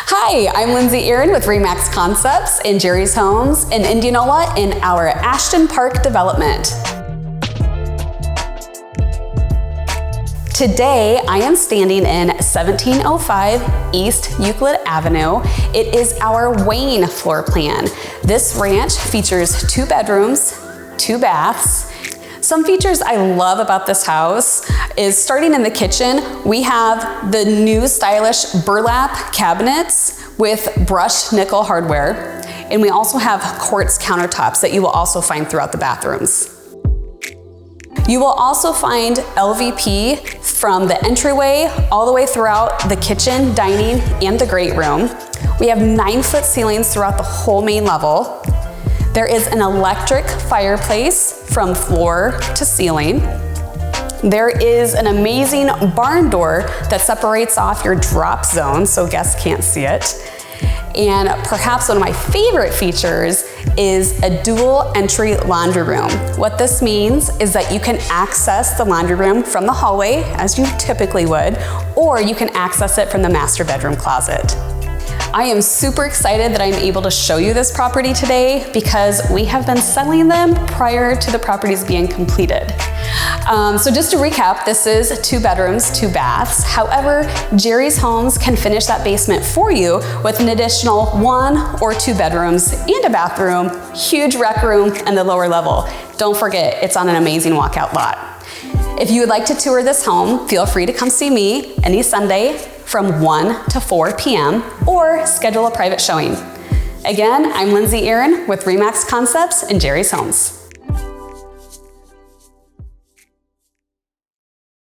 Hi, I'm Lindsey Aaron with REMAX Concepts in Jerry's Homes in Indianola in our Ashton Park Development. Today, I am standing in 1705 East Euclid Avenue. It is our Wayne floor plan. This ranch features 2 bedrooms, 2 baths. Some features I love about this house is starting in the kitchen, we have the new stylish burlap cabinets with brushed nickel hardware. And we also have quartz countertops that you will also find throughout the bathrooms. You will also find LVP from the entryway all the way throughout the kitchen, dining, and the great room. We have 9-foot ceilings throughout the whole main level. There is an electric fireplace from floor to ceiling. There is an amazing barn door that separates off your drop zone so guests can't see it. And perhaps one of my favorite features is a dual entry laundry room. What this means is that you can access the laundry room from the hallway, as you typically would, or you can access it from the master bedroom closet. I am super excited that I'm able to show you this property today because we have been selling them prior to the properties being completed. So just to recap, this is 2 bedrooms, 2 baths. However, Jerry's Homes can finish that basement for you with an additional 1 or 2 bedrooms and a bathroom, huge rec room, and the lower level. Don't forget, it's on an amazing walkout lot. If you would like to tour this home, feel free to come see me any Sunday from 1 to 4 p.m. or schedule a private showing. Again, I'm Lindsey Aaron with REMAX Concepts in Jerry's Homes.